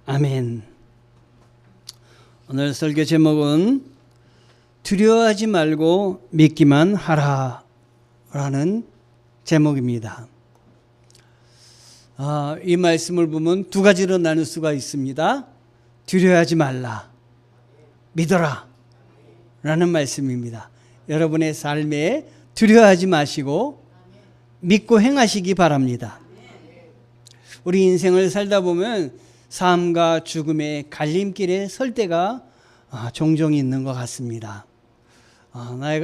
아멘. 오늘 설교 제목은 두려워하지 말고 믿기만 하라 라는 제목입니다. 이 말씀을 보면 두 가지로 나눌 수가 있습니다. 두려워하지 말라, 믿어라 라는 말씀입니다. 여러분의 삶에 두려워하지 마시고 믿고 행하시기 바랍니다. 우리 인생을 살다 보면 삶과 죽음의 갈림길에 설 때가 종종 있는 것 같습니다.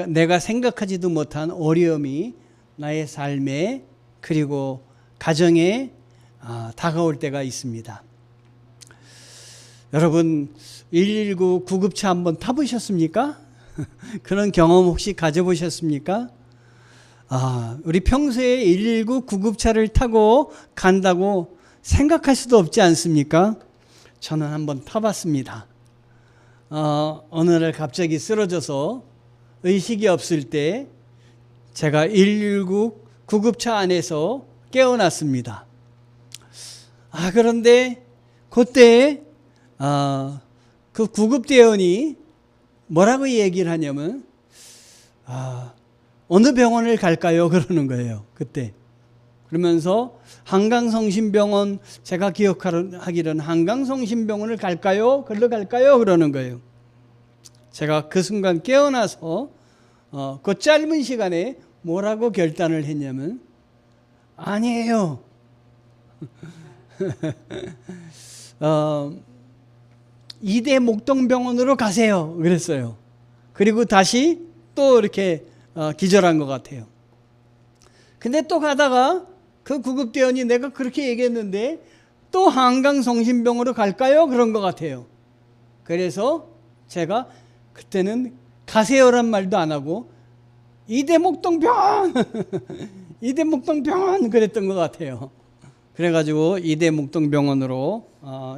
내가 생각하지도 못한 어려움이 나의 삶에 그리고 가정에 다가올 때가 있습니다. 여러분 119 구급차 한번 타보셨습니까? 그런 경험 혹시 가져보셨습니까? 우리 평소에 119 구급차를 타고 간다고 생각할 수도 없지 않습니까? 저는 한번 타봤습니다. 어느 날 갑자기 쓰러져서 의식이 없을 때 제가 119 구급차 안에서 깨어났습니다. 그런데 그때 그 구급대원이 뭐라고 얘기를 하냐면 어느 병원을 갈까요? 그러는 거예요. 그때. 그러면서 한강성심병원, 제가 기억하기로는 한강성심병원을 갈까요? 글로 갈까요? 그러는 거예요. 제가 그 순간 깨어나서 그 짧은 시간에 뭐라고 결단을 했냐면 아니에요. 이대 목동병원으로 가세요. 그랬어요. 그리고 다시 또 이렇게 기절한 것 같아요. 근데 또 가다가 그 구급대원이 내가 그렇게 얘기했는데 또 한강성심병원으로 갈까요? 그런 것 같아요. 그래서 제가 그때는 가세요란 말도 안 하고 이대목동병원 이대목동병원 그랬던 것 같아요. 그래가지고 이대목동병원으로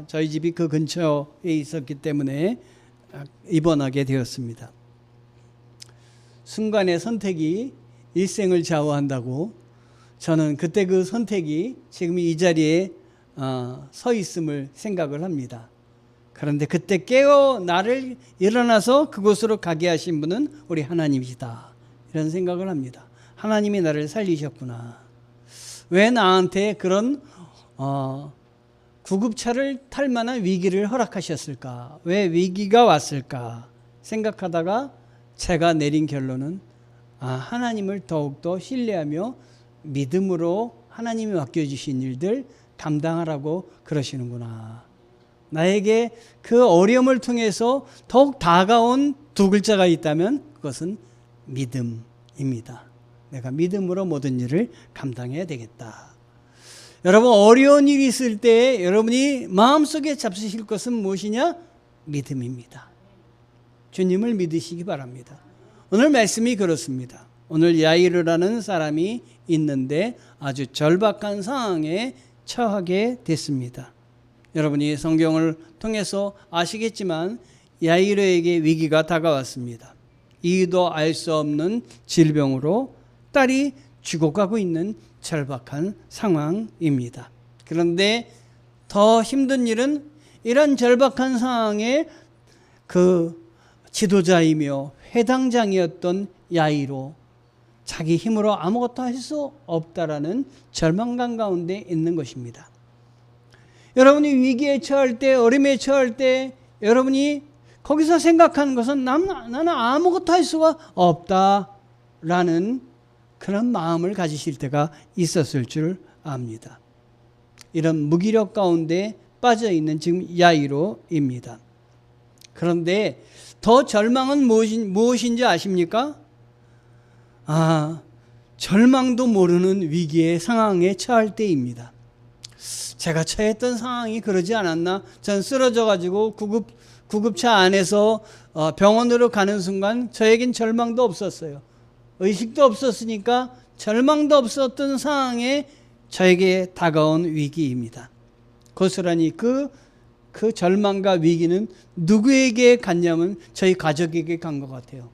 저희 집이 그 근처에 있었기 때문에 입원하게 되었습니다. 순간의 선택이 일생을 좌우한다고 저는 그때 그 선택이 지금 이 자리에 서 있음을 생각을 합니다. 그런데 그때 나를 일어나서 그곳으로 가게 하신 분은 우리 하나님이시다 이런 생각을 합니다. 하나님이 나를 살리셨구나. 왜 나한테 그런 구급차를 탈 만한 위기를 허락하셨을까? 왜 위기가 왔을까? 생각하다가 제가 내린 결론은 하나님을 더욱더 신뢰하며 믿음으로 하나님이 맡겨주신 일들 감당하라고 그러시는구나. 나에게 그 어려움을 통해서 더욱 다가온 두 글자가 있다면 그것은 믿음입니다. 내가 믿음으로 모든 일을 감당해야 되겠다. 여러분 어려운 일이 있을 때 여러분이 마음속에 잡수실 것은 무엇이냐? 믿음입니다. 주님을 믿으시기 바랍니다. 오늘 말씀이 그렇습니다. 오늘 야이르라는 사람이 있는데 아주 절박한 상황에 처하게 됐습니다. 여러분이 성경을 통해서 아시겠지만 야이르에게 위기가 다가왔습니다. 이유도 알 수 없는 질병으로 딸이 죽어가고 있는 절박한 상황입니다. 그런데 더 힘든 일은 이런 절박한 상황에 그 지도자이며 회당장이었던 야이로 자기 힘으로 아무것도 할 수 없다라는 절망감 가운데 있는 것입니다. 여러분이 위기에 처할 때, 어려움에 처할 때 여러분이 거기서 생각하는 것은 나는 아무것도 할 수가 없다라는 그런 마음을 가지실 때가 있었을 줄 압니다. 이런 무기력 가운데 빠져있는 지금 야이로입니다. 그런데 더 절망은 무엇인지 아십니까? 절망도 모르는 위기의 상황에 처할 때입니다. 제가 처했던 상황이 그러지 않았나? 전 쓰러져가지고 구급차 안에서 병원으로 가는 순간 저에겐 절망도 없었어요. 의식도 없었으니까 절망도 없었던 상황에 저에게 다가온 위기입니다. 고스란히 그 절망과 위기는 누구에게 갔냐면 저희 가족에게 간 것 같아요.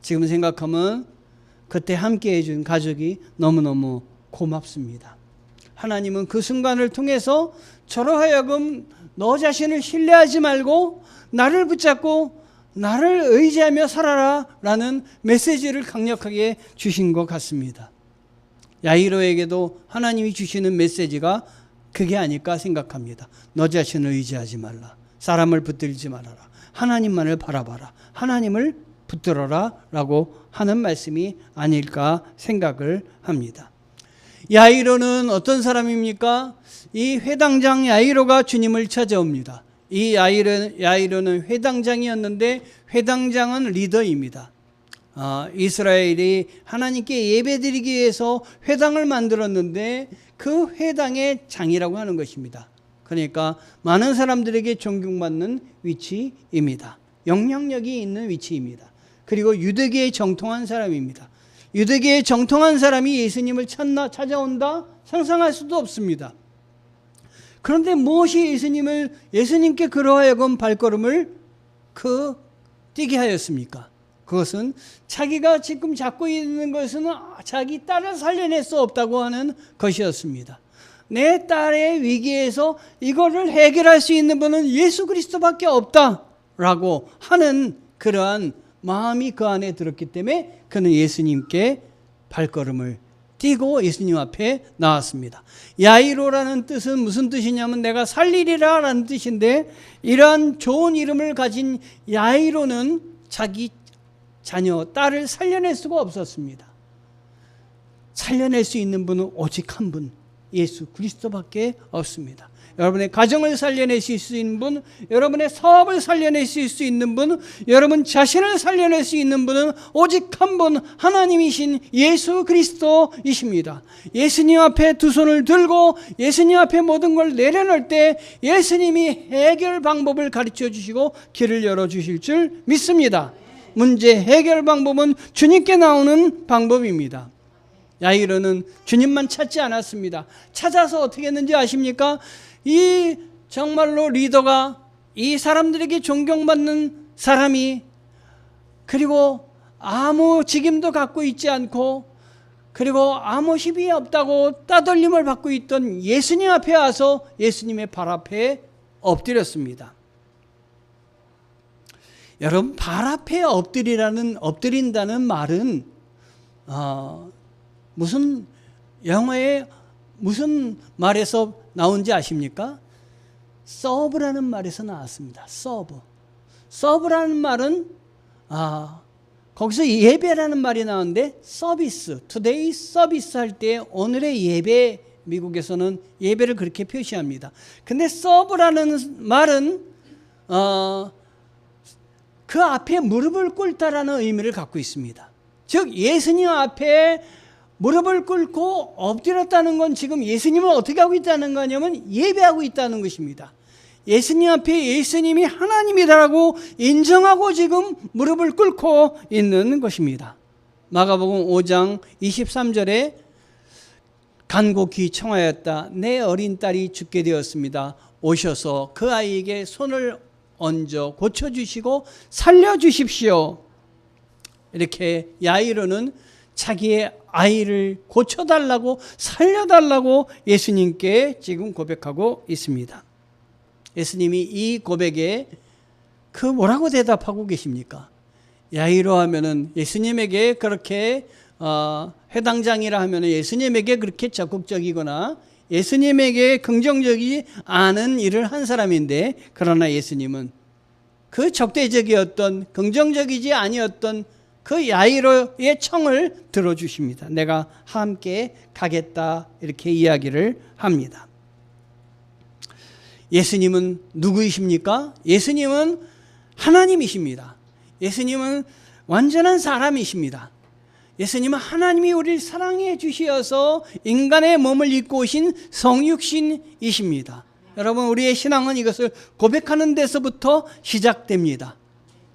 지금 생각하면 그때 함께 해준 가족이 너무너무 고맙습니다. 하나님은 그 순간을 통해서 저로 하여금 너 자신을 신뢰하지 말고 나를 붙잡고 나를 의지하며 살아라 라는 메시지를 강력하게 주신 것 같습니다. 야이로에게도 하나님이 주시는 메시지가 그게 아닐까 생각합니다. 너 자신을 의지하지 말라. 사람을 붙들지 말아라. 하나님만을 바라봐라. 하나님을 붙들어라 라고 하는 말씀이 아닐까 생각을 합니다. 야이로는 어떤 사람입니까? 이 회당장 야이로가 주님을 찾아옵니다. 이 야이로는 회당장이었는데 회당장은 리더입니다. 이스라엘이 하나님께 예배드리기 위해서 회당을 만들었는데 그 회당의 장이라고 하는 것입니다. 그러니까 많은 사람들에게 존경받는 위치입니다. 영향력이 있는 위치입니다. 그리고 유대계에 정통한 사람입니다. 유대계에 정통한 사람이 예수님을 찾아온다? 상상할 수도 없습니다. 그런데 무엇이 예수님께 그러하여금 발걸음을 뛰게 하였습니까? 그것은 자기가 지금 잡고 있는 것은 자기 딸을 살려낼 수 없다고 하는 것이었습니다. 내 딸의 위기에서 이거를 해결할 수 있는 분은 예수 그리스도밖에 없다라고 하는 그러한 마음이 그 안에 들었기 때문에 그는 예수님께 발걸음을 뛰고 예수님 앞에 나왔습니다. 야이로라는 뜻은 무슨 뜻이냐면 내가 살리리라 라는 뜻인데, 이러한 좋은 이름을 가진 야이로는 자기 자녀, 딸을 살려낼 수가 없었습니다. 살려낼 수 있는 분은 오직 한 분, 예수 그리스도밖에 없습니다. 여러분의 가정을 살려내실 수 있는 분, 여러분의 사업을 살려내실 수 있는 분, 여러분 자신을 살려낼 수 있는 분은 오직 한 분, 하나님이신 예수 그리스도이십니다. 예수님 앞에 두 손을 들고 예수님 앞에 모든 걸 내려놓을 때 예수님이 해결 방법을 가르쳐 주시고 길을 열어주실 줄 믿습니다. 문제 해결 방법은 주님께 나오는 방법입니다. 야이로는 주님만 찾지 않았습니다. 찾아서 어떻게 했는지 아십니까? 이 정말로 리더가, 이 사람들에게 존경받는 사람이, 그리고 아무 직임도 갖고 있지 않고, 그리고 아무 힘이 없다고 따돌림을 받고 있던 예수님 앞에 와서 예수님의 발 앞에 엎드렸습니다. 여러분, 발 앞에 엎드린다는 말은 무슨 영어에 무슨 말에서 나온지 아십니까? 서브라는 말에서 나왔습니다. 서브라는 말은 거기서 예배라는 말이 나오는데 서비스, 투데이 서비스 할 때 오늘의 예배, 미국에서는 예배를 그렇게 표시합니다. 근데 서브라는 말은 그 앞에 무릎을 꿇다라는 의미를 갖고 있습니다. 즉 예수님 앞에 무릎을 꿇고 엎드렸다는 건 지금 예수님을 어떻게 하고 있다는 거냐면 예배하고 있다는 것입니다. 예수님 앞에 예수님이 하나님이라고 인정하고 지금 무릎을 꿇고 있는 것입니다. 마가복음 5장 23절에 간곡히 청하였다. 내 어린 딸이 죽게 되었습니다. 오셔서 그 아이에게 손을 얹어 고쳐주시고 살려주십시오. 이렇게 야이로는 자기의 아이를 고쳐달라고 살려달라고 예수님께 지금 고백하고 있습니다. 예수님이 이 고백에 뭐라고 대답하고 계십니까? 야이로 하면은 예수님에게 그렇게 회당장이라 하면은 예수님에게 그렇게 적극적이거나 예수님에게 긍정적이지 않은 일을 한 사람인데, 그러나 예수님은 그 적대적이었던 긍정적이지 아니었던 그 야이로의 청을 들어주십니다. 내가 함께 가겠다, 이렇게 이야기를 합니다. 예수님은 누구이십니까? 예수님은 하나님이십니다. 예수님은 완전한 사람이십니다. 예수님은 하나님이 우리를 사랑해 주시어서 인간의 몸을 입고 오신 성육신이십니다. 여러분, 우리의 신앙은 이것을 고백하는 데서부터 시작됩니다.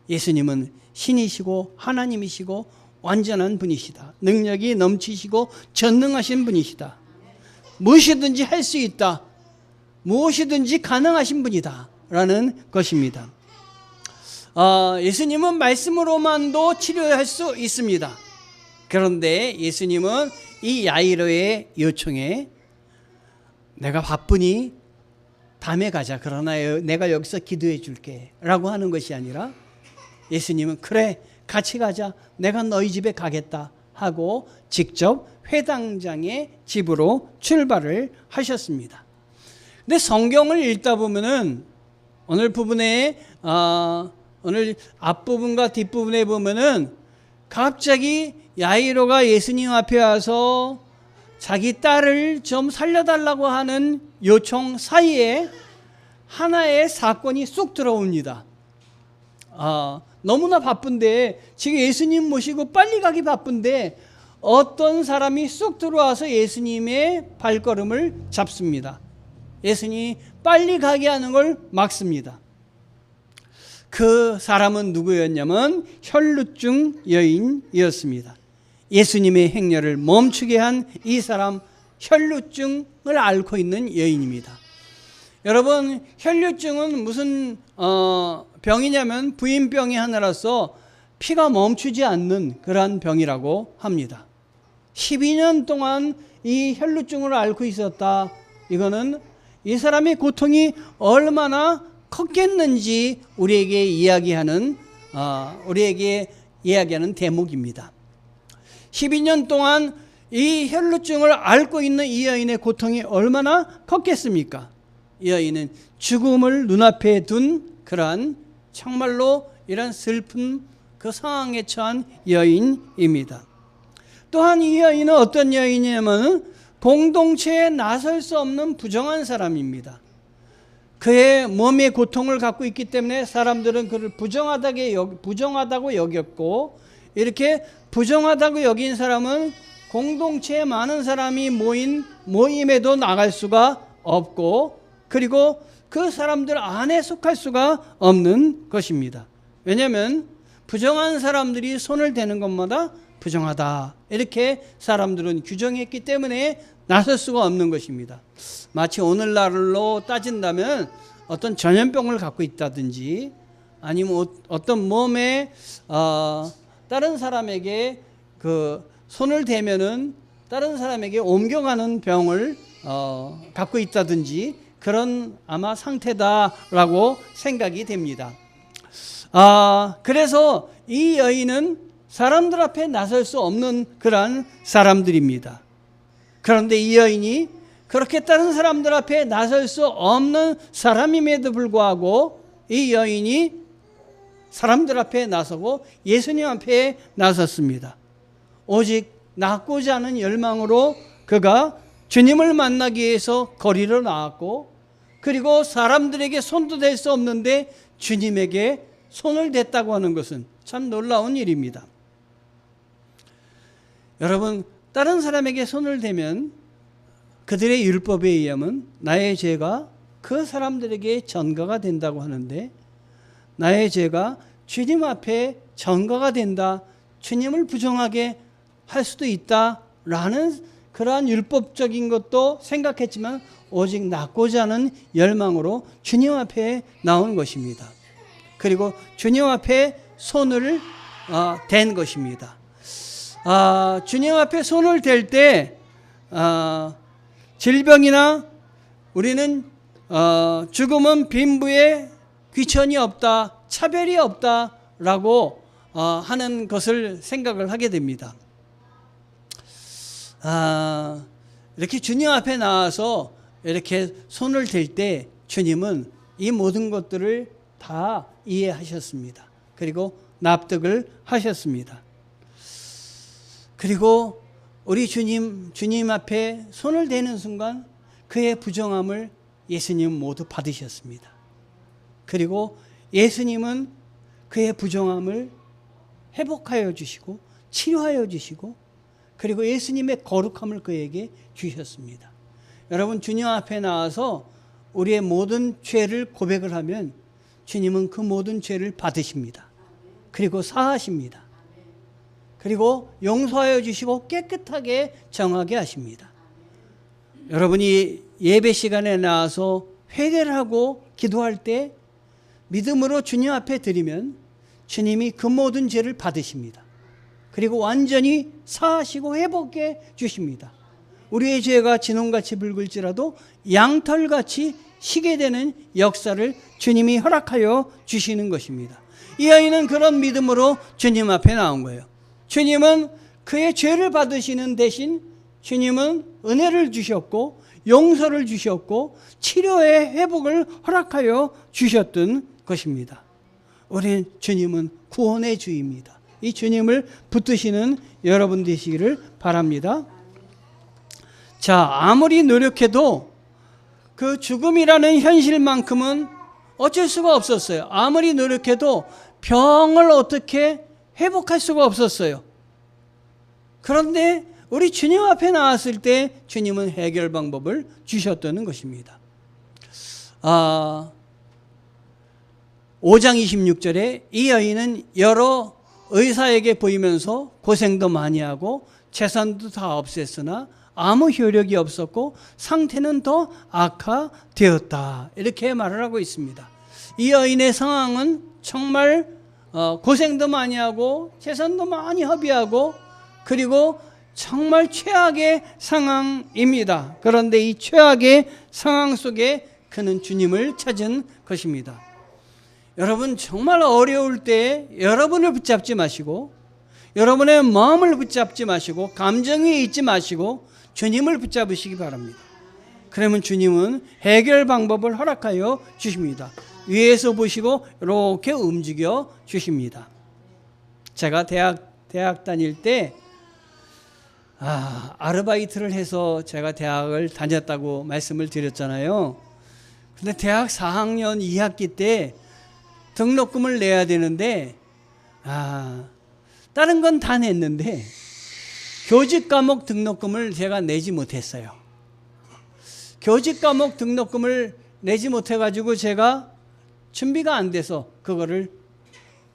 예수님은 신이시고 하나님이시고 완전한 분이시다. 능력이 넘치시고 전능하신 분이시다. 무엇이든지 할 수 있다. 무엇이든지 가능하신 분이다 라는 것입니다. 예수님은 말씀으로만도 치료할 수 있습니다. 그런데 예수님은 이 야이로의 요청에 내가 바쁘니 다음에 가자. 그러나 내가 여기서 기도해 줄게 라고 하는 것이 아니라 예수님은 그래 같이 가자. 내가 너희 집에 가겠다 하고 직접 회당장의 집으로 출발을 하셨습니다. 근데 성경을 읽다 보면은 오늘 부분에 오늘 앞부분과 뒷부분에 보면은 갑자기 야이로가 예수님 앞에 와서 자기 딸을 좀 살려달라고 하는 요청 사이에 하나의 사건이 쑥 들어옵니다. 너무나 바쁜데 지금 예수님 모시고 빨리 가기 바쁜데 어떤 사람이 쑥 들어와서 예수님의 발걸음을 잡습니다. 예수님이 빨리 가게 하는 걸 막습니다. 그 사람은 누구였냐면 혈루증 여인이었습니다. 예수님의 행렬을 멈추게 한 이 사람, 혈루증을 앓고 있는 여인입니다. 여러분, 혈루증은 무슨 병이냐면 부인병의 하나라서 피가 멈추지 않는 그러한 병이라고 합니다. 12년 동안 이 혈루증을 앓고 있었다. 이거는 이 사람의 고통이 얼마나 컸겠는지 우리에게 이야기하는 대목입니다. 12년 동안 이 혈루증을 앓고 있는 이 여인의 고통이 얼마나 컸겠습니까? 이 여인은 죽음을 눈앞에 둔 그러한 정말로 이런 슬픈 그 상황에 처한 여인입니다. 또한 이 여인은 어떤 여인이냐면 공동체에 나설 수 없는 부정한 사람입니다. 그의 몸의 고통을 갖고 있기 때문에 사람들은 그를 부정하다고 여겼고, 이렇게 부정하다고 여긴 사람은 공동체에 많은 사람이 모인 모임에도 나갈 수가 없고, 그리고 그 사람들 안에 속할 수가 없는 것입니다. 왜냐하면 부정한 사람들이 손을 대는 것마다 부정하다, 이렇게 사람들은 규정했기 때문에 나설 수가 없는 것입니다. 마치 오늘날로 따진다면 어떤 전염병을 갖고 있다든지 아니면 어떤 몸에 다른 사람에게 그 손을 대면은 다른 사람에게 옮겨가는 병을 갖고 있다든지 그런 아마 상태다라고 생각이 됩니다. 그래서 이 여인은 사람들 앞에 나설 수 없는 그러한 사람들입니다. 그런데 이 여인이 그렇게 다른 사람들 앞에 나설 수 없는 사람임에도 불구하고 이 여인이 사람들 앞에 나서고 예수님 앞에 나섰습니다. 오직 낫고자 하는 열망으로 그가 주님을 만나기 위해서 거리로 나왔고, 그리고 사람들에게 손도 댈 수 없는데 주님에게 손을 댔다고 하는 것은 참 놀라운 일입니다. 여러분, 다른 사람에게 손을 대면 그들의 율법에 의하면 나의 죄가 그 사람들에게 전가가 된다고 하는데, 나의 죄가 주님 앞에 전가가 된다, 주님을 부정하게 할 수도 있다라는 그러한 율법적인 것도 생각했지만 오직 낫고자 하는 열망으로 주님 앞에 나온 것입니다. 그리고 주님 앞에 손을 댄 것입니다. 주님 앞에 손을 댈 때 질병이나 우리는 죽음은 빈부에 귀천이 없다, 차별이 없다라고 하는 것을 생각을 하게 됩니다. 이렇게 주님 앞에 나와서 이렇게 손을 댈 때 주님은 이 모든 것들을 다 이해하셨습니다. 그리고 납득을 하셨습니다. 그리고 우리 주님 앞에 손을 대는 순간 그의 부정함을 예수님 모두 받으셨습니다. 그리고 예수님은 그의 부정함을 회복하여 주시고 치료하여 주시고, 그리고 예수님의 거룩함을 그에게 주셨습니다. 여러분, 주님 앞에 나와서 우리의 모든 죄를 고백을 하면 주님은 그 모든 죄를 받으십니다. 그리고 사하십니다. 그리고 용서하여 주시고 깨끗하게 정하게 하십니다. 여러분이 예배 시간에 나와서 회개를 하고 기도할 때 믿음으로 주님 앞에 드리면 주님이 그 모든 죄를 받으십니다. 그리고 완전히 사하시고 회복해 주십니다. 우리의 죄가 진홍같이 붉을지라도 양털같이 희게 되는 역사를 주님이 허락하여 주시는 것입니다. 이 아이는 그런 믿음으로 주님 앞에 나온 거예요. 주님은 그의 죄를 받으시는 대신 주님은 은혜를 주셨고 용서를 주셨고 치료의 회복을 허락하여 주셨던 것입니다. 우리 주님은 구원의 주입니다. 이 주님을 붙드시는 여러분 되시기를 바랍니다. 자, 아무리 노력해도 그 죽음이라는 현실만큼은 어쩔 수가 없었어요. 아무리 노력해도 병을 어떻게 회복할 수가 없었어요. 그런데 우리 주님 앞에 나왔을 때 주님은 해결 방법을 주셨다는 것입니다. 5장 26절에 이 여인은 여러 의사에게 보이면서 고생도 많이 하고 재산도 다 없앴으나 아무 효력이 없었고 상태는 더 악화되었다. 이렇게 말을 하고 있습니다. 이 여인의 상황은 정말 고생도 많이 하고 재산도 많이 허비하고 그리고 정말 최악의 상황입니다. 그런데 이 최악의 상황 속에 그는 주님을 찾은 것입니다. 여러분 정말 어려울 때 여러분을 붙잡지 마시고 여러분의 마음을 붙잡지 마시고 감정 위에 있지 마시고 주님을 붙잡으시기 바랍니다. 그러면 주님은 해결 방법을 허락하여 주십니다. 위에서 보시고 이렇게 움직여 주십니다. 제가 대학 다닐 때 아르바이트를 해서 제가 대학을 다녔다고 말씀을 드렸잖아요. 근데 대학 4학년 2학기 때 등록금을 내야 되는데 다른 건 다 냈는데 교직 과목 등록금을 제가 내지 못했어요. 교직 과목 등록금을 내지 못해가지고 제가 준비가 안 돼서 그거를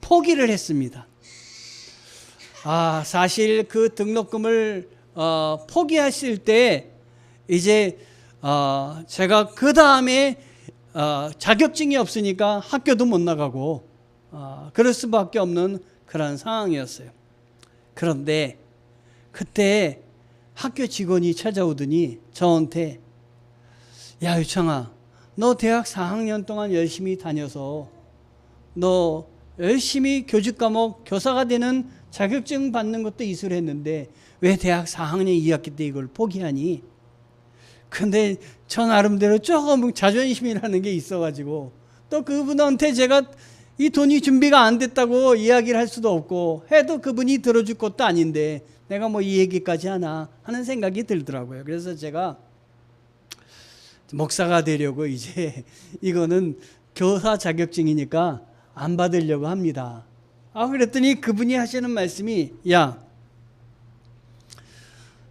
포기를 했습니다. 사실 그 등록금을 포기했을 때 이제 제가 그 다음에 자격증이 없으니까 학교도 못 나가고 그럴 수밖에 없는 그런 상황이었어요. 그런데 그때 학교 직원이 찾아오더니 저한테 야 유창아, 너 대학 4학년 동안 열심히 다녀서 너 열심히 교직 과목 교사가 되는 자격증 받는 것도 이수했는데 왜 대학 4학년 2학기 때 이걸 포기하니? 근데 저 나름대로 조금 자존심이라는 게 있어가지고 또 그분한테 제가 이 돈이 준비가 안 됐다고 이야기를 할 수도 없고 해도 그분이 들어줄 것도 아닌데 내가 뭐 이 얘기까지 하나 하는 생각이 들더라고요. 그래서 제가 목사가 되려고 이제 이거는 교사 자격증이니까 안 받으려고 합니다. 그랬더니 그분이 하시는 말씀이 야,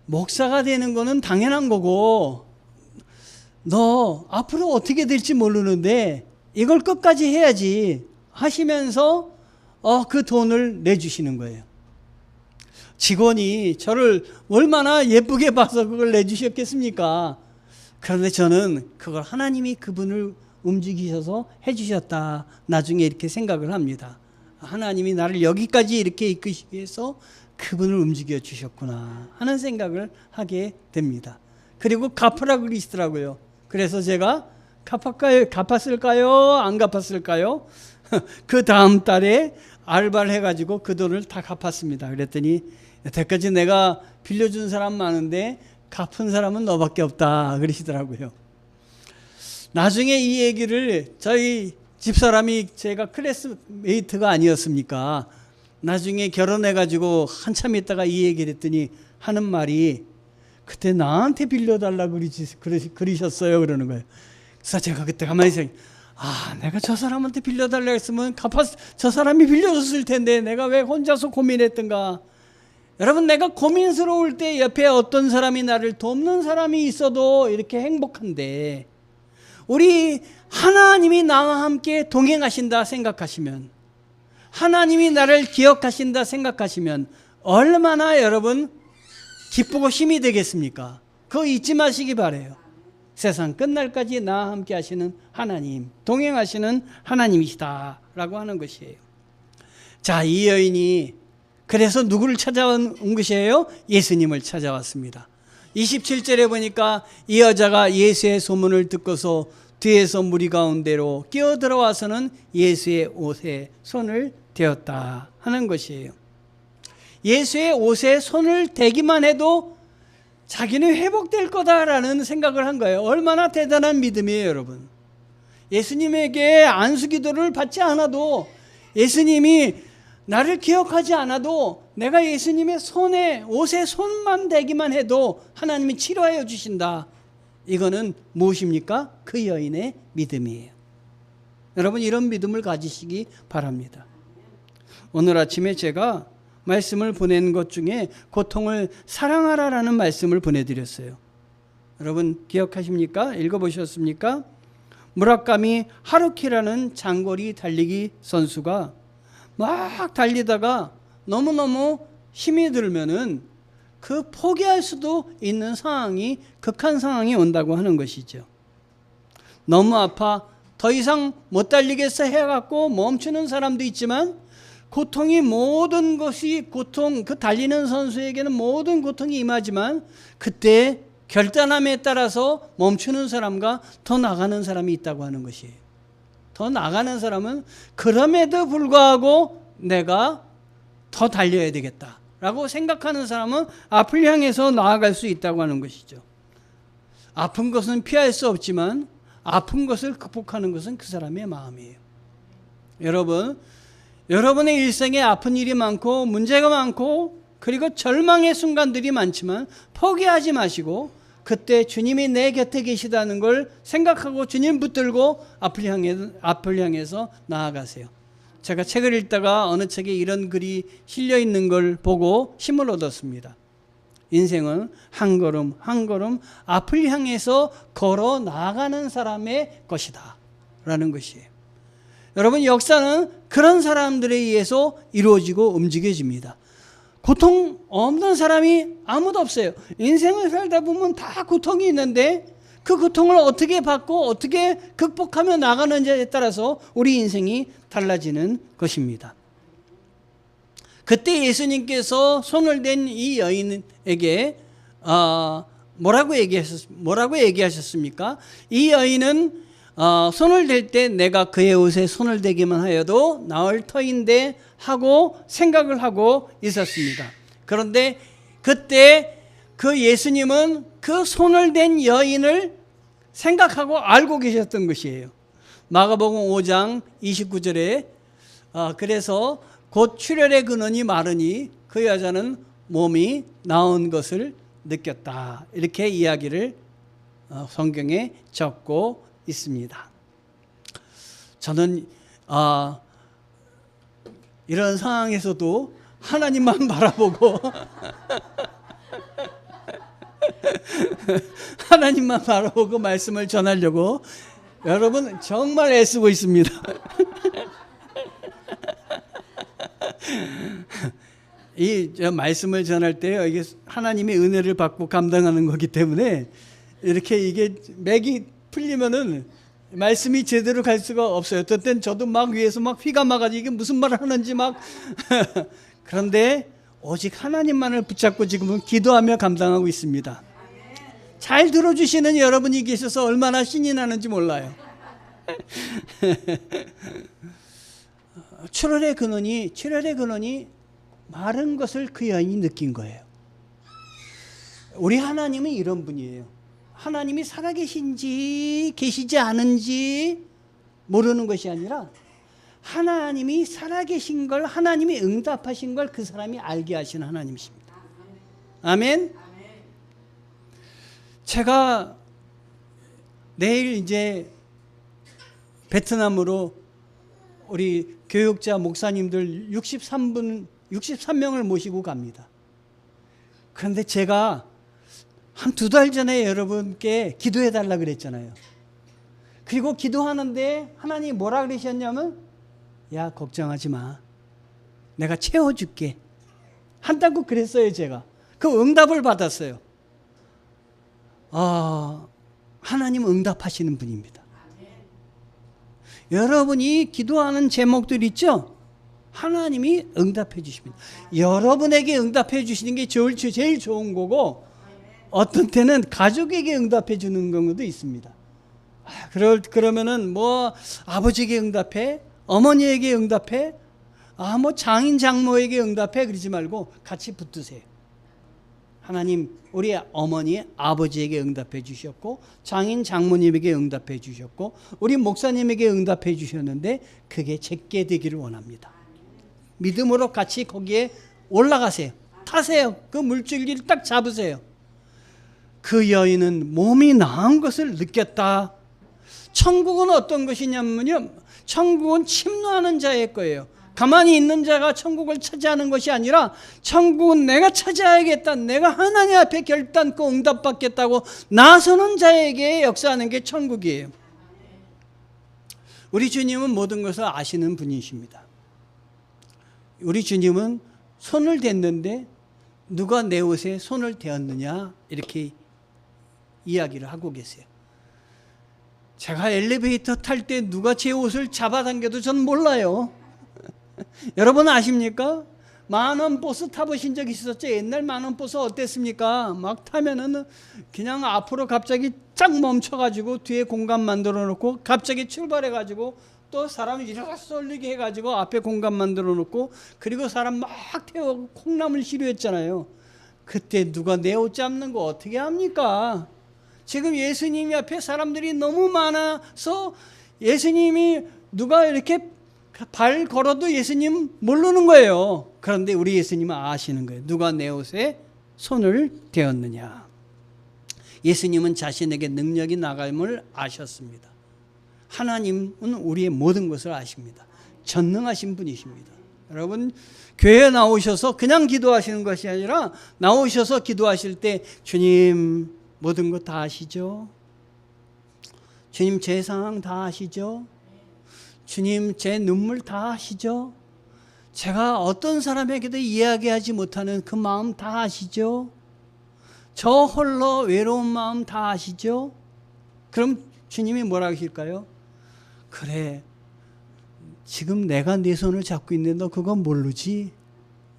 목사가 되는 거는 당연한 거고 너 앞으로 어떻게 될지 모르는데 이걸 끝까지 해야지 하시면서 그 돈을 내주시는 거예요. 직원이 저를 얼마나 예쁘게 봐서 그걸 내주셨겠습니까? 그런데 저는 그걸 하나님이 그분을 움직이셔서 해주셨다. 나중에 이렇게 생각을 합니다. 하나님이 나를 여기까지 이렇게 이끄시기 위해서 그분을 움직여 주셨구나 하는 생각을 하게 됩니다. 그리고 갚으라고 그러시더라고요. 그래서 제가 갚았을까요? 안 갚았을까요? 그 다음 달에 알바를 해가지고 그 돈을 다 갚았습니다. 그랬더니 여태까지 내가 빌려준 사람 많은데 갚은 사람은 너밖에 없다 그러시더라고요. 나중에 이 얘기를 저희 집사람이 제가 클래스메이트가 아니었습니까? 나중에 결혼해가지고 한참 있다가 이 얘기를 했더니 하는 말이 그때 나한테 빌려달라고 그러셨어요 그러는 거예요. 그래서 제가 그때 가만히 생각해 내가 저 사람한테 빌려달라고 했으면 저 사람이 빌려줬을 텐데 내가 왜 혼자서 고민했던가. 여러분 내가 고민스러울 때 옆에 어떤 사람이 나를 돕는 사람이 있어도 이렇게 행복한데 우리 하나님이 나와 함께 동행하신다 생각하시면 하나님이 나를 기억하신다 생각하시면 얼마나 여러분 기쁘고 힘이 되겠습니까? 그거 잊지 마시기 바라요. 세상 끝날까지 나와 함께 하시는 하나님, 동행하시는 하나님이시다 라고 하는 것이에요. 자, 이 여인이 그래서 누구를 찾아온 것이에요? 예수님을 찾아왔습니다. 27절에 보니까 이 여자가 예수의 소문을 듣고서 뒤에서 무리 가운데로 끼어들어와서는 예수의 옷에 손을 대었다 하는 것이에요. 예수의 옷에 손을 대기만 해도 자기는 회복될 거다라는 생각을 한 거예요. 얼마나 대단한 믿음이에요, 여러분. 예수님에게 안수기도를 받지 않아도, 예수님이 나를 기억하지 않아도 내가 예수님의 손에, 옷에 손만 대기만 해도 하나님이 치료하여 주신다. 이거는 무엇입니까? 그 여인의 믿음이에요. 여러분, 이런 믿음을 가지시기 바랍니다. 오늘 아침에 제가 말씀을 보낸 것 중에 고통을 사랑하라라는 말씀을 보내드렸어요. 여러분 기억하십니까? 읽어보셨습니까? 무라카미 하루키라는 장거리 달리기 선수가 막 달리다가 너무너무 힘이 들면은 그 포기할 수도 있는 상황이, 극한 상황이 온다고 하는 것이죠. 너무 아파 더 이상 못 달리겠어 해갖고 멈추는 사람도 있지만, 고통이 모든 것이 고통, 그 달리는 선수에게는 모든 고통이 임하지만 그때 결단함에 따라서 멈추는 사람과 더 나가는 사람이 있다고 하는 것이에요. 더 나가는 사람은 그럼에도 불구하고 내가 더 달려야 되겠다라고 생각하는 사람은 앞을 향해서 나아갈 수 있다고 하는 것이죠. 아픈 것은 피할 수 없지만 아픈 것을 극복하는 것은 그 사람의 마음이에요. 여러분의 일생에 아픈 일이 많고 문제가 많고 그리고 절망의 순간들이 많지만 포기하지 마시고 그때 주님이 내 곁에 계시다는 걸 생각하고 주님 붙들고 앞을 향해서 나아가세요. 제가 책을 읽다가 어느 책에 이런 글이 실려 있는 걸 보고 힘을 얻었습니다. 인생은 한 걸음 한 걸음 앞을 향해서 걸어 나아가는 사람의 것이다 라는 것이에요. 여러분, 역사는 그런 사람들에 의해서 이루어지고 움직여집니다. 고통 없는 사람이 아무도 없어요. 인생을 살다 보면 다 고통이 있는데 그 고통을 어떻게 받고 어떻게 극복하며 나가는지에 따라서 우리 인생이 달라지는 것입니다. 그때 예수님께서 손을 댄 이 여인에게 뭐라고 얘기하셨습니까? 이 여인은 손을 댈 때 내가 그의 옷에 손을 대기만 하여도 나을 터인데 하고 생각을 하고 있었습니다. 그런데 그때 그 예수님은 그 손을 댄 여인을 생각하고 알고 계셨던 것이에요. 마가복음 5장 29절에 그래서 곧 출혈의 근원이 마르니 그 여자는 몸이 나은 것을 느꼈다. 이렇게 이야기를 성경에 적고 있습니다. 저는 이런 상황에서도 하나님만 바라보고 하나님만 바라보고 말씀을 전하려고 여러분 정말 애쓰고 있습니다. 이 말씀을 전할 때 이게 하나님의 은혜를 받고 감당하는 거기 때문에 이렇게 이게 맥이 풀리면은 말씀이 제대로 갈 수가 없어요. 어떤 때는 저도 막 위에서 막 피가 막아지고 이게 무슨 말을 하는지 막 그런데 오직 하나님만을 붙잡고 지금은 기도하며 감당하고 있습니다. 잘 들어주시는 여러분이 계셔서 얼마나 신이 나는지 몰라요. 출혈의 근원이 마른 것을 그 여인이 느낀 거예요. 우리 하나님은 이런 분이에요. 하나님이 살아계신지 계시지 않은지 모르는 것이 아니라 하나님이 살아계신 걸, 하나님이 응답하신 걸 그 사람이 알게 하시는 하나님이십니다. 아멘. 제가 내일 이제 베트남으로 우리 교육자 목사님들 63명을 모시고 갑니다. 그런데 제가 한 2달 전에 여러분께 기도해 달라 그랬잖아요. 그리고 기도하는데 하나님이 뭐라 그러셨냐면 야 걱정하지 마. 내가 채워줄게. 한다고 그랬어요. 제가. 그 응답을 받았어요. 하나님 응답하시는 분입니다. 여러분이 기도하는 제목들 있죠? 하나님이 응답해 주십니다. 여러분에게 응답해 주시는 게 제일 좋은 거고 어떤 때는 가족에게 응답해 주는 경우도 있습니다. 그러면은 뭐 아버지에게 응답해, 어머니에게 응답해, 뭐 장인 장모에게 응답해 그러지 말고 같이 붙드세요. 하나님, 우리 어머니 아버지에게 응답해 주셨고, 장인 장모님에게 응답해 주셨고, 우리 목사님에게 응답해 주셨는데 그게 제게 되기를 원합니다. 믿음으로 같이 거기에 올라가세요. 타세요. 그 물줄기를 딱 잡으세요. 그 여인은 몸이 나은 것을 느꼈다. 천국은 어떤 것이냐면요, 천국은 침노하는 자의 거예요. 가만히 있는 자가 천국을 차지하는 것이 아니라 천국은 내가 차지해야겠다, 내가 하나님 앞에 결단코 응답받겠다고 나서는 자에게 역사하는 게 천국이에요. 우리 주님은 모든 것을 아시는 분이십니다. 우리 주님은 손을 댔는데 누가 내 옷에 손을 대었느냐 이렇게 이야기를 하고 계세요. 제가 엘리베이터 탈 때 누가 제 옷을 잡아당겨도 전 몰라요. 여러분 아십니까? 만원 버스 타보신 적 있었죠? 옛날 만원 버스 어땠습니까? 막 타면은 그냥 앞으로 갑자기 쫙 멈춰가지고 뒤에 공간 만들어 놓고 갑자기 출발해가지고 또 사람 이렇게 쏠리게 해가지고 앞에 공간 만들어 놓고 그리고 사람 막 태우고 콩나물 시루했잖아요. 그때 누가 내 옷 잡는 거 어떻게 합니까? 지금 예수님이 앞에 사람들이 너무 많아서 예수님이 누가 이렇게 발 걸어도 예수님 모르는 거예요. 그런데 우리 예수님은 아시는 거예요. 누가 내 옷에 손을 대었느냐. 예수님은 자신에게 능력이 나감을 아셨습니다. 하나님은 우리의 모든 것을 아십니다. 전능하신 분이십니다. 여러분, 교회에 나오셔서 그냥 기도하시는 것이 아니라 나오셔서 기도하실 때 주님 모든 것 다 아시죠? 주님 제 상황 다 아시죠? 주님 제 눈물 다 아시죠? 제가 어떤 사람에게도 이야기하지 못하는 그 마음 다 아시죠? 저 홀로 외로운 마음 다 아시죠? 그럼 주님이 뭐라 하실까요? 그래, 지금 내가 네 손을 잡고 있는데 너 그거 모르지?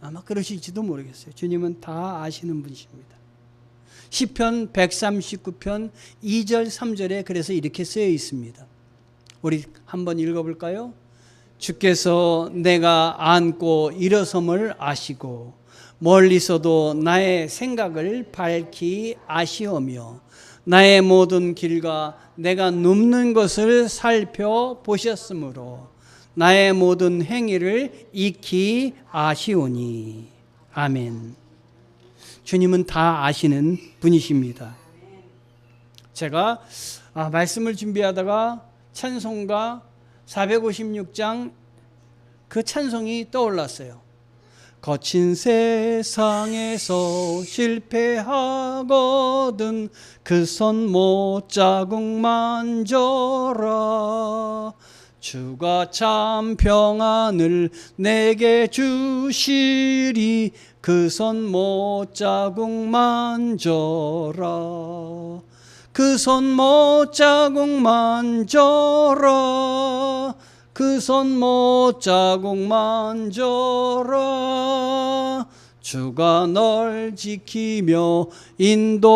아마 그러실지도 모르겠어요. 주님은 다 아시는 분이십니다. 시편 139편 2절 3절에 그래서 이렇게 쓰여 있습니다. 우리 한번 읽어볼까요? 주께서 내가 앉고 일어섬을 아시고 멀리서도 나의 생각을 밝히 아시오며 나의 모든 길과 내가 눕는 것을 살펴보셨으므로 나의 모든 행위를 익히 아시오니. 아멘. 주님은 다 아시는 분이십니다. 제가 말씀을 준비하다가 찬송가 456장 그 찬송이 떠올랐어요. 거친 세상에서 실패하거든 그 손 못자국 만져라. 주가 참 평안을 내게 주시리 그 손 못자국 만져라. 그 손 못자국 만져라. 그 손 못자국 만져라. 주가 널 지키며 인도하시리.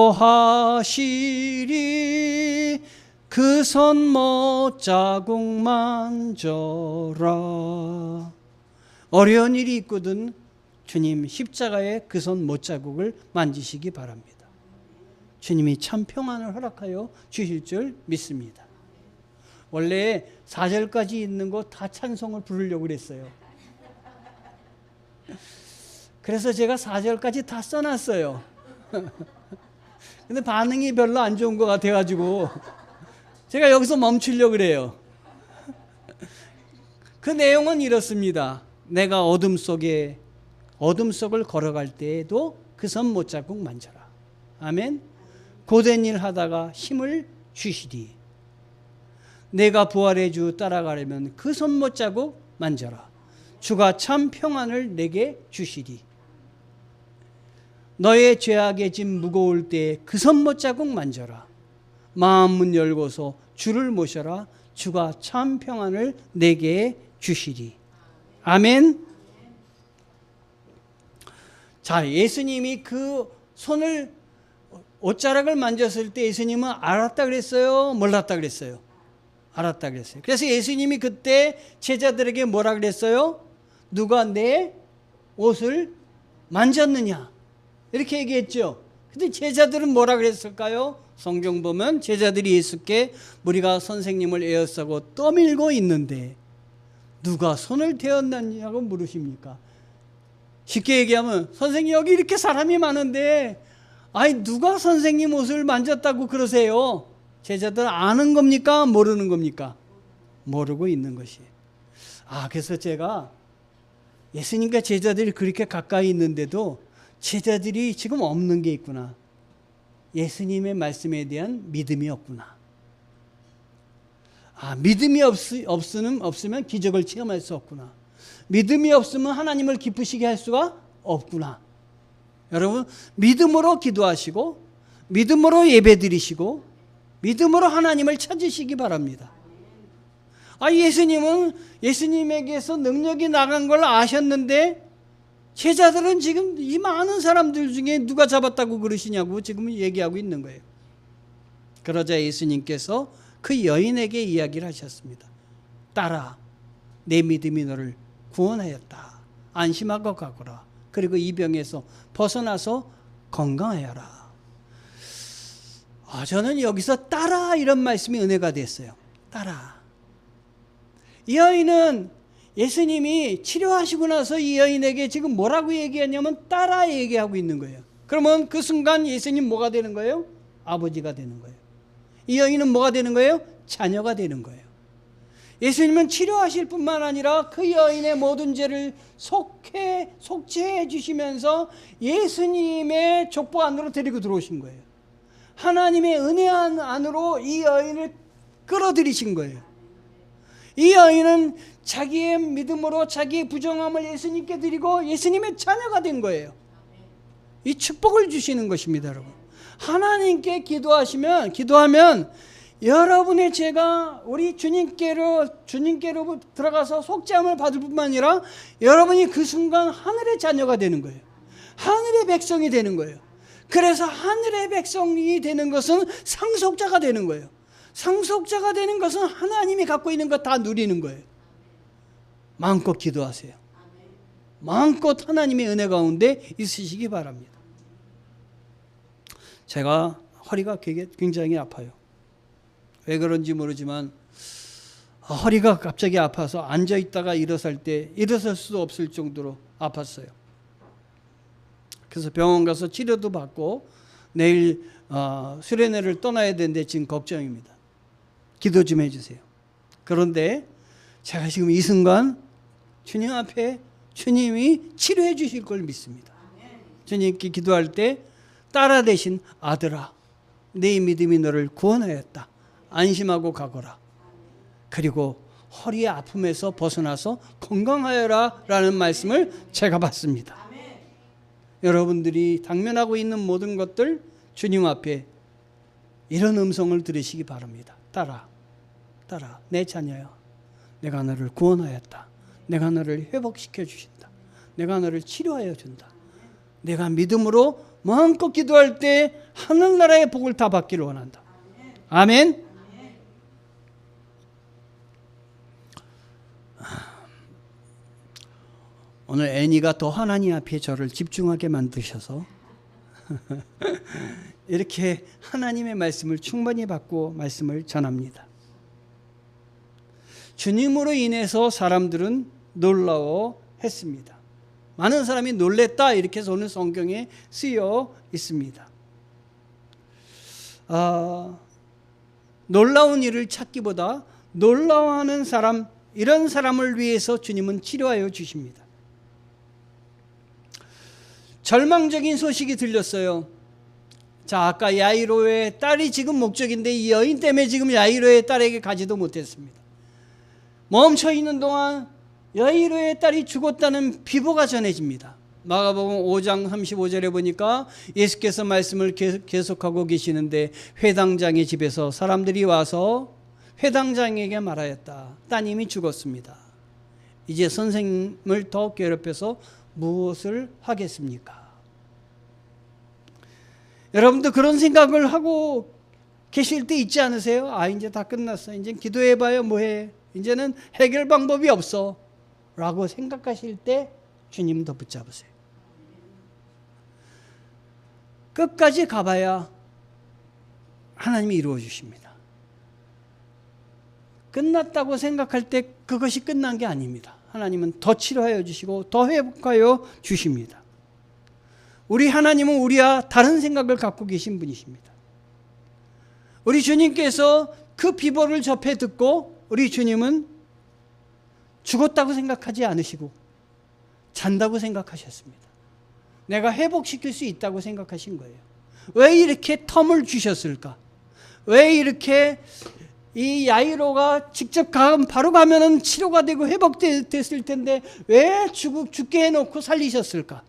그 손 못자국 만져라. 어려운 일이 있거든 주님 십자가의 그 손 못자국을 만지시기 바랍니다. 주님이 참 평안을 허락하여 주실 줄 믿습니다. 원래 4절까지 있는 거 다 찬송을 부르려고 그랬어요. 그래서 제가 4절까지 다 써놨어요. 근데 반응이 별로 안 좋은 것 같아가지고 제가 여기서 멈추려고 그래요. 그 내용은 이렇습니다. 내가 어둠 속을 걸어갈 때에도 그 손 못자국 만져라. 아멘. 고된 일 하다가 힘을 주시리. 내가 부활의 주 따라가려면 그 손 못자국 만져라. 주가 참 평안을 내게 주시리. 너의 죄악의 짐 무거울 때 그 손 못자국 만져라. 마음 문 열고서 주를 모셔라. 주가 참 평안을 내게 주시리. 아멘. 자, 예수님이 그 손을 옷자락을 만졌을 때 예수님은 알았다 그랬어요? 몰랐다 그랬어요? 알았다 그랬어요. 그래서 예수님이 그때 제자들에게 뭐라 그랬어요? 누가 내 옷을 만졌느냐? 이렇게 얘기했죠. 근데 제자들은 뭐라 그랬을까요? 성경 보면 제자들이 예수께 우리가 선생님을 에워싸고 떠밀고 있는데 누가 손을 대었느냐고 물으십니까? 쉽게 얘기하면 선생님 여기 이렇게 사람이 많은데 아니 누가 선생님 옷을 만졌다고 그러세요? 제자들 아는 겁니까? 모르는 겁니까? 모르고 있는 것이에요. 그래서 제가 예수님과 제자들이 그렇게 가까이 있는데도 제자들이 지금 없는 게 있구나. 예수님의 말씀에 대한 믿음이 없구나. 믿음이 없으면 기적을 체험할 수 없구나. 믿음이 없으면 하나님을 기쁘시게 할 수가 없구나. 여러분, 믿음으로 기도하시고 믿음으로 예배드리시고 믿음으로 하나님을 찾으시기 바랍니다. 예수님은 예수님에게서 능력이 나간 걸 아셨는데 제자들은 지금 이 많은 사람들 중에 누가 잡았다고 그러시냐고 지금 얘기하고 있는 거예요. 그러자 예수님께서 그 여인에게 이야기를 하셨습니다. 딸아, 내 믿음이 너를 구원하였다. 안심하고 가거라. 그리고 이 병에서 벗어나서 건강하여라. 저는 여기서 딸아 이런 말씀이 은혜가 됐어요. 딸아. 이 여인은 예수님이 치료하시고 나서 이 여인에게 지금 뭐라고 얘기하냐면 딸아 얘기하고 있는 거예요. 그러면 그 순간 예수님 뭐가 되는 거예요? 아버지가 되는 거예요. 이 여인은 뭐가 되는 거예요? 자녀가 되는 거예요. 예수님은 치료하실 뿐만 아니라 그 여인의 모든 죄를 속죄해 주시면서 예수님의 족보 안으로 데리고 들어오신 거예요. 하나님의 은혜 안으로 이 여인을 끌어들이신 거예요. 이 여인은 자기의 믿음으로 자기의 부정함을 예수님께 드리고 예수님의 자녀가 된 거예요. 이 축복을 주시는 것입니다, 여러분. 하나님께 기도하면 여러분의 죄가 우리 주님께로 들어가서 속죄함을 받을 뿐만 아니라 여러분이 그 순간 하늘의 자녀가 되는 거예요. 하늘의 백성이 되는 거예요. 그래서 하늘의 백성이 되는 것은 상속자가 되는 거예요. 상속자가 되는 것은 하나님이 갖고 있는 것 다 누리는 거예요. 마음껏 기도하세요. 마음껏 하나님의 은혜 가운데 있으시기 바랍니다. 제가 허리가 굉장히 아파요. 왜 그런지 모르지만 허리가 갑자기 아파서 앉아있다가 일어설 수도 없을 정도로 아팠어요. 그래서 병원 가서 치료도 받고 내일 수련회를 떠나야 되는데 지금 걱정입니다. 기도 좀 해주세요. 그런데 제가 지금 이 순간 주님 앞에 주님이 치료해 주실 걸 믿습니다. 주님께 기도할 때 딸아 대신 아들아 내 믿음이 너를 구원하였다. 안심하고 가거라. 그리고 허리의 아픔에서 벗어나서 건강하여라 라는 말씀을 제가 받습니다. 여러분들이 당면하고 있는 모든 것들 주님 앞에 이런 음성을 들으시기 바랍니다. 딸아 내 자녀야. 내가 너를 구원하였다. 내가 너를 회복시켜 주신다. 내가 너를 치료하여 준다. 내가 믿음으로 마음껏 기도할 때 하늘나라의 복을 다 받기를 원한다. 아멘. 오늘 애니가 더 하나님 앞에 저를 집중하게 만드셔서 이렇게 하나님의 말씀을 충분히 받고 말씀을 전합니다. 주님으로 인해서 사람들은 놀라워했습니다. 많은 사람이 놀랬다 이렇게 해서 오늘 성경에 쓰여 있습니다. 놀라운 일을 찾기보다 놀라워하는 사람, 이런 사람을 위해서 주님은 치료하여 주십니다. 절망적인 소식이 들렸어요. 자, 아까 야이로의 딸이 지금 목적인데 이 여인 때문에 지금 야이로의 딸에게 가지도 못했습니다. 멈춰 있는 동안 야이로의 딸이 죽었다는 비보가 전해집니다. 마가복음 5장 35절에 보니까 예수께서 말씀을 계속하고 계시는데 회당장의 집에서 사람들이 와서 회당장에게 말하였다. 따님이 죽었습니다. 이제 선생님을 더 괴롭혀서 무엇을 하겠습니까? 여러분도 그런 생각을 하고 계실 때 있지 않으세요? 아, 이제 다 끝났어. 이제 기도해봐요. 뭐해? 이제는 해결 방법이 없어. 라고 생각하실 때 주님 더 붙잡으세요. 끝까지 가봐야 하나님이 이루어 주십니다. 끝났다고 생각할 때 그것이 끝난 게 아닙니다. 하나님은 더 치료하여 주시고 더 회복하여 주십니다. 우리 하나님은 우리와 다른 생각을 갖고 계신 분이십니다. 우리 주님께서 그 비보를 접해 듣고 우리 주님은 죽었다고 생각하지 않으시고 잔다고 생각하셨습니다. 내가 회복시킬 수 있다고 생각하신 거예요. 왜 이렇게 텀을 주셨을까? 왜 이렇게 이 야이로가 직접 바로 가면은 치료가 되고 회복됐을 텐데 왜 죽게 해놓고 살리셨을까?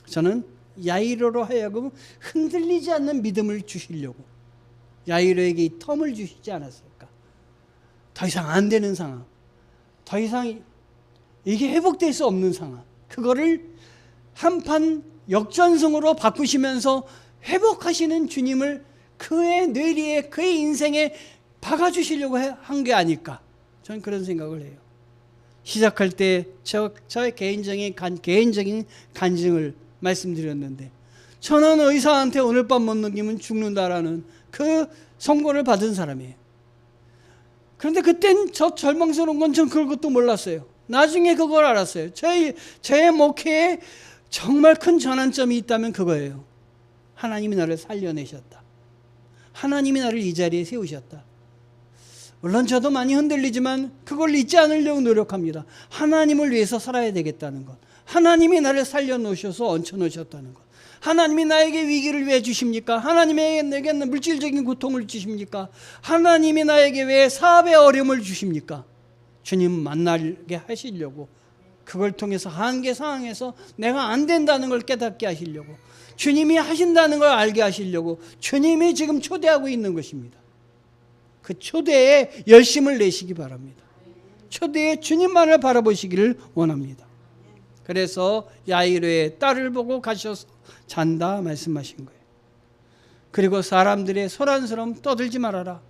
저는 야이로로 하여금 흔들리지 않는 믿음을 주시려고 야이로에게 이 텀을 주시지 않았을까? 더 이상 안 되는 상황, 더 이상 이게 회복될 수 없는 상황, 그거를 한판 역전승으로 바꾸시면서 회복하시는 주님을 그의 뇌리에, 그의 인생에 박아주시려고 한 게 아닐까, 저는 그런 생각을 해요. 시작할 때 저의 개인적인 간증을 말씀드렸는데, 저는 의사한테 오늘 밤 못 넘기면 죽는다라는 그 선고를 받은 사람이에요. 그런데 그땐 저 절망스러운 건 전 그것도 몰랐어요. 나중에 그걸 알았어요. 저의 목회에 정말 큰 전환점이 있다면 그거예요. 하나님이 나를 살려내셨다. 하나님이 나를 이 자리에 세우셨다. 물론 저도 많이 흔들리지만 그걸 잊지 않으려고 노력합니다. 하나님을 위해서 살아야 되겠다는 것, 하나님이 나를 살려놓으셔서 얹혀놓으셨다는 것, 하나님이 나에게 위기를 왜 주십니까? 하나님이 내게 물질적인 고통을 주십니까? 하나님이 나에게 왜 사업의 어려움을 주십니까? 주님 만나게 하시려고, 그걸 통해서 한계 상황에서 내가 안 된다는 걸 깨닫게 하시려고, 주님이 하신다는 걸 알게 하시려고 주님이 지금 초대하고 있는 것입니다. 그 초대에 열심을 내시기 바랍니다. 초대에 주님만을 바라보시기를 원합니다. 그래서 야이로의 딸을 보고 가셔서 잔다 말씀하신 거예요. 그리고 사람들의 소란스러움 떠들지 말아라.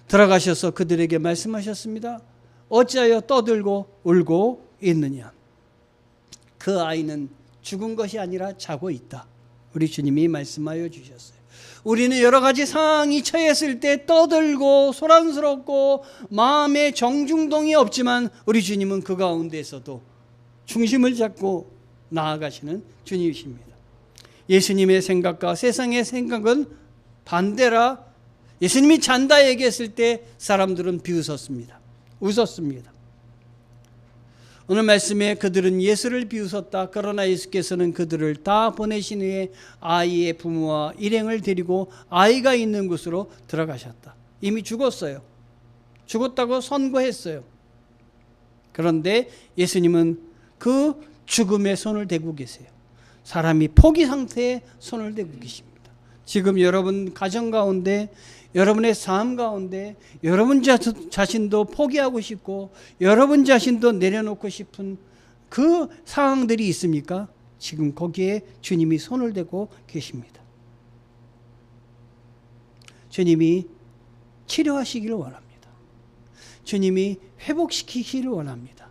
들어가셔서 그들에게 말씀하셨습니다. 어찌하여 떠들고 울고 있느냐. 그 아이는 죽은 것이 아니라 자고 있다. 우리 주님이 말씀하여 주셨어요. 우리는 여러 가지 상황이 처했을 때 떠들고 소란스럽고 마음에 정중동이 없지만 우리 주님은 그 가운데에서도 중심을 잡고 나아가시는 주님이십니다. 예수님의 생각과 세상의 생각은 반대라. 예수님이 잔다 얘기했을 때 사람들은 비웃었습니다. 웃었습니다. 오늘 말씀에 그들은 예수를 비웃었다. 그러나 예수께서는 그들을 다 보내신 후에 아이의 부모와 일행을 데리고 아이가 있는 곳으로 들어가셨다. 이미 죽었어요. 죽었다고 선고했어요. 그런데 예수님은 그 죽음에 손을 대고 계세요. 사람이 포기 상태에 손을 대고 계십니다. 지금 여러분 가정 가운데, 여러분의 삶 가운데 여러분 자신도 포기하고 싶고 여러분 자신도 내려놓고 싶은 그 상황들이 있습니까? 지금 거기에 주님이 손을 대고 계십니다. 주님이 치료하시기를 원합니다. 주님이 회복시키기를 원합니다.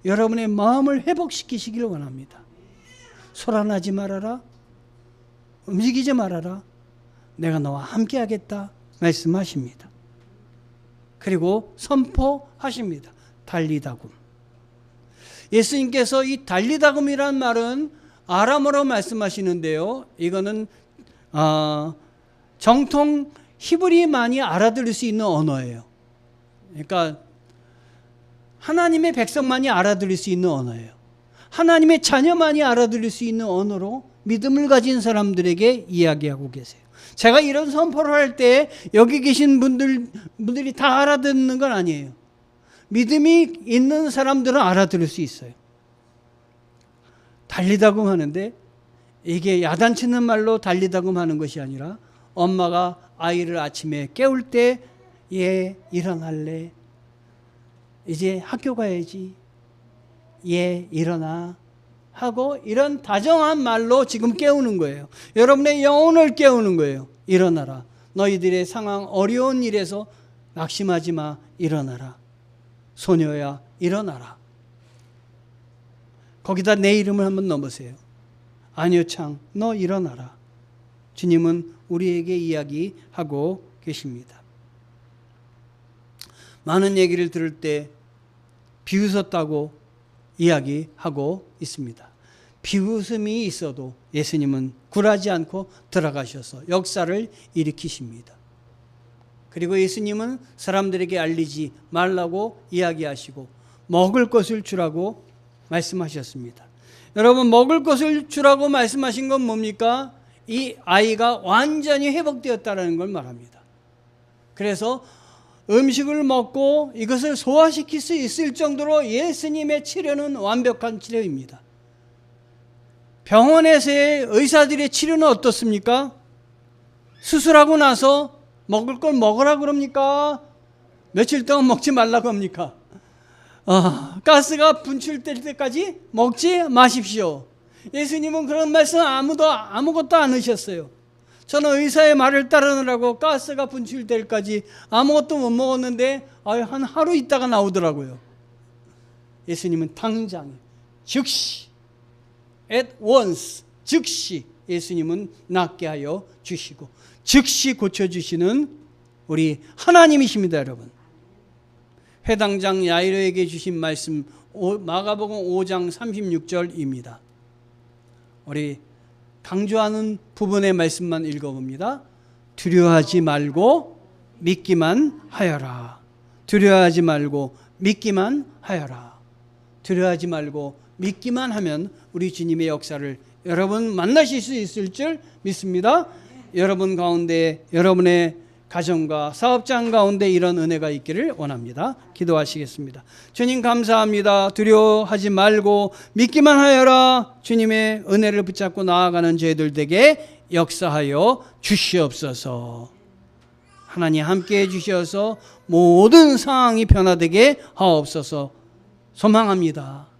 여러분의 마음을 회복시키시기를 원합니다. 소란하지 말아라. 움직이지 말아라. 내가 너와 함께 하겠다 말씀하십니다. 그리고 선포하십니다. 달리다금. 예수님께서 이 달리다금이란 말은 아람어로 말씀하시는데요. 이거는 정통 히브리만이 알아들을 수 있는 언어예요. 그러니까 하나님의 백성만이 알아들을 수 있는 언어예요. 하나님의 자녀만이 알아들을 수 있는 언어로 믿음을 가진 사람들에게 이야기하고 계세요. 제가 이런 선포를 할 때 여기 계신 분들이 다 알아듣는 건 아니에요. 믿음이 있는 사람들은 알아들을 수 있어요. 달리다금 하는데 이게 야단치는 말로 달리다금 하는 것이 아니라 엄마가 아이를 아침에 깨울 때 얘 일어날래? 이제 학교 가야지. 얘 일어나 하고 이런 다정한 말로 지금 깨우는 거예요. 여러분의 영혼을 깨우는 거예요. 일어나라. 너희들의 상황 어려운 일에서 낙심하지 마. 일어나라. 소녀야 일어나라. 거기다 내 이름을 한번 넣어보세요. 안효창 너 일어나라. 주님은 우리에게 이야기하고 계십니다. 많은 얘기를 들을 때 비웃었다고 이야기하고 있습니다. 비웃음이 있어도 예수님은 굴하지 않고 들어가셔서 역사를 일으키십니다. 그리고 예수님은 사람들에게 알리지 말라고 이야기하시고 먹을 것을 주라고 말씀하셨습니다. 여러분, 먹을 것을 주라고 말씀하신 건 뭡니까? 이 아이가 완전히 회복되었다는 걸 말합니다. 그래서 음식을 먹고 이것을 소화시킬 수 있을 정도로 예수님의 치료는 완벽한 치료입니다. 병원에서의 의사들의 치료는 어떻습니까? 수술하고 나서 먹을 걸 먹으라 그럽니까? 며칠 동안 먹지 말라고 합니까? 가스가 분출될 때까지 먹지 마십시오. 예수님은 그런 말씀 아무것도 안 하셨어요. 저는 의사의 말을 따르느라고 가스가 분출될 때까지 아무것도 못 먹었는데 한 하루 있다가 나오더라고요. 예수님은 당장 즉시 at once 즉시 예수님은 낫게 하여 주시고 즉시 고쳐주시는 우리 하나님이십니다. 여러분, 회당장 야이로에게 주신 말씀 마가복음 5장 36절입니다. 우리 강조하는 부분의 말씀만 읽어봅니다. 두려워하지 말고 믿기만 하여라. 두려워하지 말고 믿기만 하여라. 두려워하지 말고 믿기만 하면 우리 주님의 역사를 여러분 만나실 수 있을 줄 믿습니다. 여러분 가운데, 여러분의 가정과 사업장 가운데 이런 은혜가 있기를 원합니다. 기도하시겠습니다. 주님 감사합니다. 두려워하지 말고 믿기만 하여라. 주님의 은혜를 붙잡고 나아가는 저희들에게 역사하여 주시옵소서. 하나님 함께해 주셔서 모든 상황이 변화되게 하옵소서. 소망합니다.